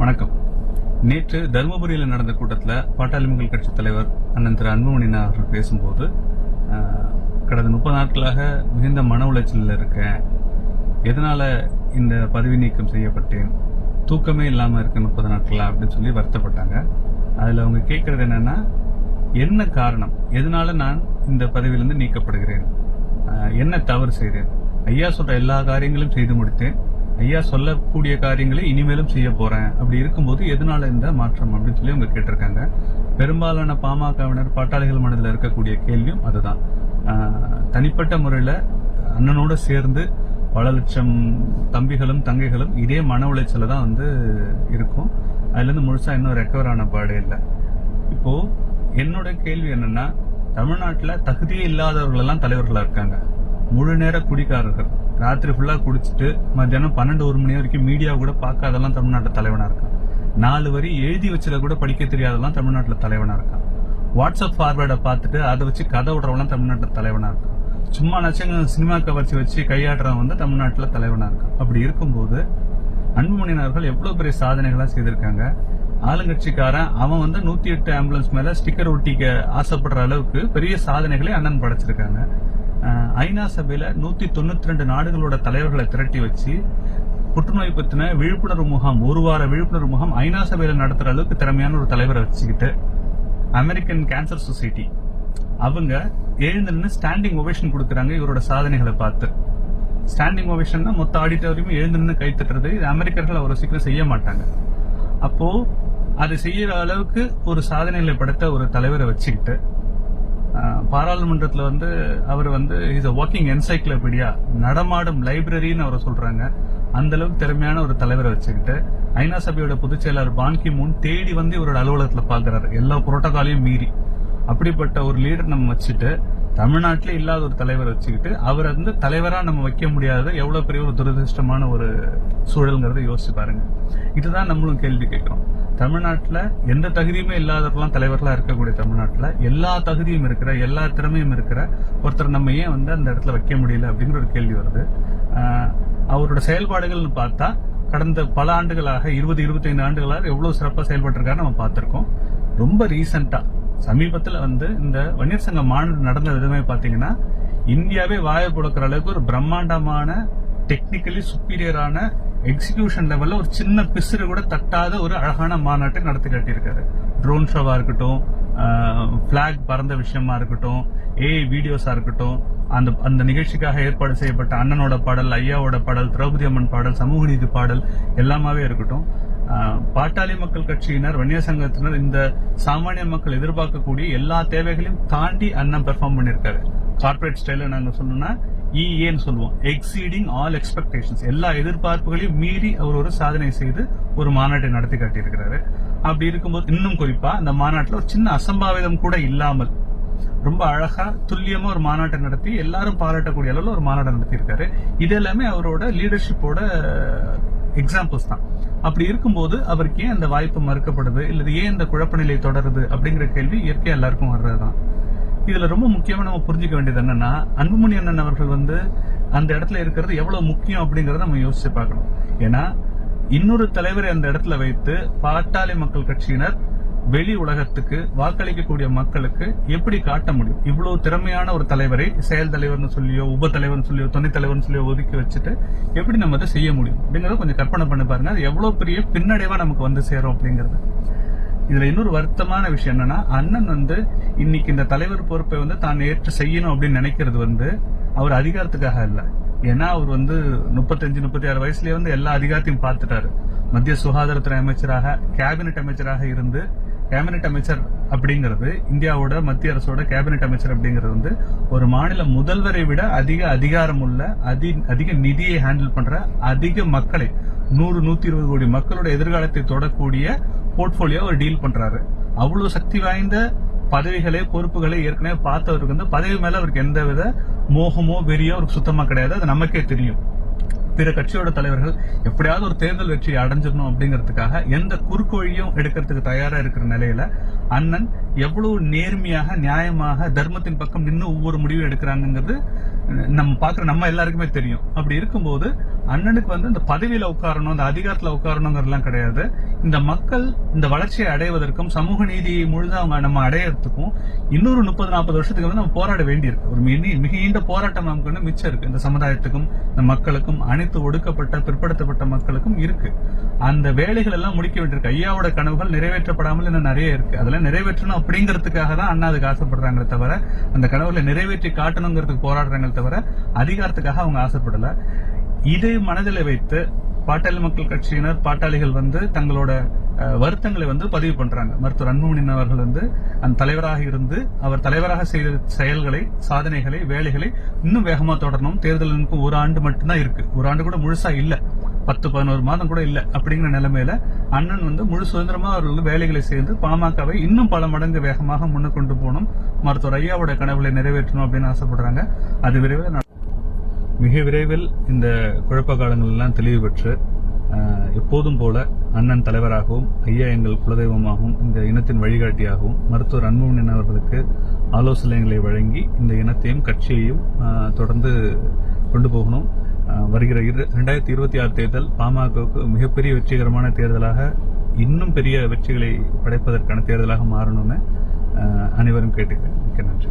வணக்கம். நேற்று தருமபுரியில் நடந்த கூட்டத்தில் பாட்டாளி மக்கள் கட்சித் தலைவர் அண்ணன் திரு அன்புமணி அவர்கள் பேசும்போது, கடந்த 30 நாட்களாக மிகுந்த மன உளைச்சலில் இருக்கேன், எதனால இந்த பதவி நீக்கம் செய்யப்பட்டேன், தூக்கமே இல்லாமல் இருக்க 30 நாட்களா அப்படின்னு சொல்லி வருத்தப்பட்டாங்க. அதில் அவங்க கேட்கறது என்னன்னா, என்ன காரணம், எதனால நான் இந்த பதவியிலிருந்து நீக்கப்படுகிறேன், என்ன தவறு செய்தேன், ஐயா சொல்ற எல்லா காரியங்களும் செய்து முடித்தேன், ஐயா சொல்லக்கூடிய காரியங்களை இனிமேலும் செய்ய போறேன், அப்படி இருக்கும்போது எதனால இந்த மாற்றம் அப்படின்னு சொல்லி அவங்க கேட்டிருக்காங்க. பெரும்பாலான பாமகவினர் பாட்டாளிகள் மனதில் இருக்கக்கூடிய கேள்வியும் அதுதான். தனிப்பட்ட முறையில் அண்ணனோட சேர்ந்து பல லட்சம் தம்பிகளும் தங்கைகளும் இதே மன உளைச்சல தான் இருக்கும். அதுல இருந்து முழுசா இன்னும் ரெக்கவர் ஆன பாடே இல்லை. இப்போ என்னோட கேள்வி என்னன்னா, தமிழ்நாட்டில் தகுதியே இல்லாதவர்கள் எல்லாம் தலைவர்களா இருக்காங்க. முழு நேர குடிக்காரர்கள், ராத்திரி ஃபுல்லா குடிச்சிட்டு மத்தியானம் 12-1 மணி வரைக்கும் மீடியா கூட பார்க்காதெல்லாம் தமிழ்நாட்டில் தலைவனா இருக்கான். 4 வரி எழுதி வச்சத கூட படிக்க தெரியாதெல்லாம் தமிழ்நாட்டில் தலைவனா இருக்கான். வாட்ஸ்அப் ஃபார்வேர்டை பார்த்துட்டு அதை வச்சு கதை விடுறவெல்லாம் தமிழ்நாட்டில் தலைவனா இருக்கான். சும்மா நச்சங்க சினிமா கவர்ச்சி வச்சு கையாடுறவன் தமிழ்நாட்டில் தலைவனா இருக்கான். அப்படி இருக்கும்போது அன்புமணி அவர்கள் எவ்வளவு பெரிய சாதனைகளா செய்திருக்காங்க. ஆளுங்கட்சிக்காரன் அவன் 108 ஆம்புலன்ஸ் மேல ஸ்டிக்கர் ஒட்டிக்க ஆசைப்படுற அளவுக்கு பெரிய சாதனைகளை அண்ணன் படைச்சிருக்காங்க. ஐநா சபையில 192 நாடுகளோட தலைவர்களை திரட்டி வச்சு புற்றுநோய் பத்தின விழிப்புணர்வு முகாம், 1 வார விழிப்புணர்வு முகாம் ஐநா சபையில நடத்துற அளவுக்கு திறமையான ஒரு தலைவரை வச்சுக்கிட்டு, அமெரிக்கன் கேன்சர் சொசைட்டி அவங்க எழுந்து ஸ்டாண்டிங் ஓவேஷன் கொடுக்கறாங்க. இவரோட சாதனைகளை பார்த்து ஸ்டாண்டிங் ஓவேஷன் மொத்த ஆடிட்டோரியம் எழுந்து கை தட்டுறது. இது அமெரிக்கர்கள் அவ்வளவு சீக்கிரம் செய்ய மாட்டாங்க. அப்போ அதை செய்யற அளவுக்கு ஒரு சாதனைகளை படைத்த ஒரு தலைவரை வச்சுக்கிட்டு, பாராளுமன்றத்தில் அவர் இஸ் a walking encyclopedia, நடமாடும் லைப்ரரின்னு அவரை சொல்றாங்க. அந்த அளவுக்கு திறமையான ஒரு தலைவரை வச்சுக்கிட்டு ஐநா சபையோட பொதுச் செயலாளர் பான் கி மூன் தேடி இவரோட அலுவலகத்தில் பாக்குறாரு, எல்லா புரோட்டோகாலையும் மீறி. அப்படிப்பட்ட ஒரு லீடர் நம்ம வச்சுட்டு, தமிழ்நாட்டிலே இல்லாத ஒரு தலைவரை வச்சுக்கிட்டு அவர் தலைவரா நம்ம வைக்க முடியாத எவ்வளவு பெரிய ஒரு துரதிருஷ்டமான ஒரு சூழல்ங்கிறத யோசிச்சு பாருங்க. இதுதான் நம்மளும் கேள்வி கேட்கிறோம். தமிழ்நாட்டுல எந்த தகுதியுமே இல்லாதவர்களாம் தலைவர்களா இருக்கக்கூடிய தமிழ்நாட்டுல எல்லா தகுதியும் இருக்கிற, எல்லா திறமையும் இருக்கிற ஒருத்தர் நம்ம ஏன் அந்த இடத்துல வைக்க முடியல அப்படிங்கிற ஒரு கேள்வி வருது. அவரோட செயல்பாடுகள்னு பார்த்தா கடந்த பல ஆண்டுகளாக 20-25 ஆண்டுகளாக எவ்வளவு சிறப்பா செயல்பட்டு இருக்காரு நம்ம பார்த்திருக்கோம். ரொம்ப ரீசெண்டா சமீபத்துல இந்த வன்னியர் சங்க மாநாடு நடந்த விதமே பாத்தீங்கன்னா, இந்தியாவே வாய புழக்கிற அளவுக்கு ஒரு பிரம்மாண்டமான டெக்னிக்கலி சுப்பீரியரான எக்ஸிகியூஷன் லெவல்ல ஒரு சின்ன பிசுறு கூட தட்டாத ஒரு அழகான மாநாட்டை நடத்தி காட்டியிருக்காரு. ட்ரோன் ஷோவா இருக்கட்டும், பிளாக் பறந்த விஷயமா இருக்கட்டும், வீடியோஸா இருக்கட்டும், அந்த நிகழ்ச்சிக்காக ஏற்பாடு செய்யப்பட்ட அண்ணனோட பாடல், ஐயாவோட பாடல், திரௌபதி அம்மன் பாடல், சமூக நீதி பாடல் எல்லாமே இருக்கட்டும். பாட்டாளி மக்கள் கட்சியினர், வன்னியர் சங்கத்தினர், இந்த சாமானிய மக்கள் எதிர்பார்க்கக்கூடிய எல்லா தேவைகளையும் தாண்டி அண்ணன் பெர்ஃபார்ம் பண்ணிருக்காரு. கார்பரேட் ஸ்டைல நாங்க சொல்லணும்னா EAன்னு சொல்லுவோம், எக்ஸீடிங் ஆல் எக்ஸ்பெக்டேஷன்ஸ். எல்லா எதிர்பார்ப்புகளையும் மீறி அவர் ஒரு சாதனை செய்து ஒரு மாநாட்டை நடத்தி காட்டியிருக்கிறாரு. அப்படி இருக்கும்போது இன்னும் குறிப்பா அந்த மாநாட்டில் ஒரு சின்ன அசம்பாவிதம் கூட இல்லாமல் ரொம்ப அழகா துல்லியமா ஒரு மாநாட்டை நடத்தி எல்லாரும் பாராட்டக்கூடிய அளவில் ஒரு மாநாட்டை நடத்தியிருக்காரு. இது எல்லாமே அவரோட லீடர்ஷிப்போட எக்ஸாம்பிள்ஸ் தான். அப்படி இருக்கும்போது அவருக்கு ஏன் அந்த வாய்ப்பு மறுக்கப்படுது, இல்லது ஏன் இந்த குழப்ப நிலை தொடருது அப்படிங்கிற கேள்வி இயற்கையா எல்லாருக்கும் வர்றதுதான். இதுல ரொம்ப முக்கியமா நம்ம புரிஞ்சுக்க வேண்டியது என்னன்னா, அன்புமணி அண்ணன் அவர்கள் அந்த இடத்துல இருக்கிறது எவ்வளவு முக்கியம் அப்படிங்கறத நம்ம யோசிச்சு பார்க்கணும். ஏன்னா இன்னொரு தலைவரை அந்த இடத்துல வைத்து பாட்டாளி மக்கள் கட்சியினர் வெளி உலகத்துக்கு வாக்களிக்கக்கூடிய மக்களுக்கு எப்படி காட்ட முடியும்? இவ்வளவு திறமையான ஒரு தலைவரை செயல் தலைவர்னு சொல்லியோ, உப தலைவர்னு சொல்லியோ, துணைத் தலைவர்னு சொல்லியோ ஒதுக்கி வச்சுட்டு எப்படி நம்ம அதை செய்ய முடியும் அப்படிங்கறத கொஞ்சம் கற்பனை பண்ணி பாருங்க. அது எவ்வளவு பெரிய பின்னடைவா நமக்கு சேரும் அப்படிங்கறது. இதுல இன்னொரு வருத்தமான விஷயம் என்னன்னா, அண்ணன் இன்னைக்கு இந்த தலைவர் பொறுப்பை தான் ஏற்று செய்யணும் அப்படின்னு நினைக்கிறது அவர் அதிகாரத்துக்காக இல்ல. ஏன்னா அவர் 35-36 வயசுலயே எல்லா அதிகாரத்தையும் பார்த்துட்டாரு. மத்திய சுகாதாரத்துறை அமைச்சராக, கேபினெட் அமைச்சராக இருந்து, கேபினெட் அமைச்சர் அப்படிங்கிறது இந்தியாவோட மத்திய அரசோட கேபினெட் அமைச்சர் அப்படிங்கிறது ஒரு மாநில முதல்வரை விட அதிக அதிகாரம் உள்ள, அதிக நிதியை ஹேண்டில் பண்ற, அதிக மக்களை 100-120 கோடி மக்களோட எதிர்காலத்தை தொடக்கூடிய போர்ட்போலியோ அவர் டீல் பண்றாரு. அவ்வளவு சக்தி வாய்ந்த பதவிகளை, பொறுப்புகளை ஏற்கனவே பார்த்தவருக்கு பதவி மேல அவருக்கு எந்த வித மோகமோ வெறியோ அவருக்கு சுத்தமா கிடையாது. அது நமக்கே தெரியும். பிற கட்சியோட தலைவர்கள் எப்படியாவது ஒரு தேர்தல் வெற்றி அடைஞ்சிடணும் அப்படிங்கிறதுக்காக எந்த குறுக்கு வழியும் எடுக்கிறதுக்கு தயாரா இருக்கிற நிலையில அண்ணன் எவ்வளவு நேர்மையாக நியாயமாக தர்மத்தின் பக்கம் நின்று ஒவ்வொரு முடிவும் எடுக்கிறாங்கிறது நம்ம எல்லாருக்குமே தெரியும். அப்படி இருக்கும்போது அண்ணனுக்கு இந்த பதவியில உட்காரணும், இந்த அதிகாரத்துல உட்காரணுங்கிறதுலாம் கிடையாது. இந்த மக்கள் இந்த வளர்ச்சியை அடைவதற்கும் சமூக நீதியை முழுதா நம்ம அடையறதுக்கும் இன்னொரு 30-40 வருஷத்துக்கு நம்ம போராட வேண்டியிருக்கு. ஒரு மிக நீண்ட போராட்டம் நமக்கு மிச்சம் இருக்கு. இந்த சமுதாயத்துக்கும் இந்த மக்களுக்கும் அனைத்து ஒடுக்கப்பட்ட பிற்படுத்தப்பட்ட மக்களுக்கும் இருக்கு. அந்த வேலைகள் எல்லாம் முடிக்க வேண்டியிருக்கு. ஐயாவோட கனவுகள் நிறைவேற்றப்படாமல் இன்னும் நிறைய இருக்கு. அதெல்லாம் நிறைவேற்றணும் அப்படிங்கிறதுக்காக தான் அண்ணா அதுக்கு ஆசைப்படுறாங்களே தவிர அந்த கனவுகளை நிறைவேற்றி காட்டணுங்கிறதுக்கு போராடுறாங்களே தவிர அதிகாரத்துக்காக அவங்க ஆசைப்படல. இதை மனதில் வைத்து பாட்டாளி மக்கள் கட்சியினர் பாட்டாளிகள் தங்களோட வருத்தங்களை பதிவு பண்றாங்க. மருத்துவர் அன்புமணி அவர்கள் அந்த தலைவராக இருந்து அவர் தலைவராக செய்த செயல்களை, சாதனைகளை, வேலைகளை இன்னும் வேகமா தொடரணும். தேர்தலுக்கு ஒரு ஆண்டு மட்டும்தான் இருக்கு. ஒரு ஆண்டு கூட முழுசா இல்ல, 10-11 மாதம் கூட இல்ல. அப்படிங்கிற நிலைமையில அண்ணன் முழு சுதந்திரமா அவர்கள் வேலைகளை செய்து பாமகவை இன்னும் பல மடங்கு வேகமாக முன்ன கொண்டு போகணும், மருத்துவர் ஐயாவோட கனவுகளை நிறைவேற்றணும் அப்படின்னு ஆசைப்படுறாங்க. அது மிக விரைவில் இந்த குழப்ப காலங்கள் எல்லாம் தெளிவு பெற்று எப்போதும் போல அண்ணன் தலைவராகவும் ஐயா எங்கள் குலதெய்வமாகவும் இந்த இனத்தின் வழிகாட்டியாகவும் மருத்துவர் அன்புமணி அவர்களுக்கு ஆலோசனைகளை வழங்கி இந்த இனத்தையும் கட்சியையும் தொடர்ந்து கொண்டு போகணும். வருகிற 2026 தேர்தல் பாமகவுக்கு மிகப்பெரிய வெற்றிகரமான தேர்தலாக, இன்னும் பெரிய வெற்றிகளை படைப்பதற்கான தேர்தலாக மாறணும்னு அனைவரும் கேட்டுக்கிறேன். மிக்க நன்றி.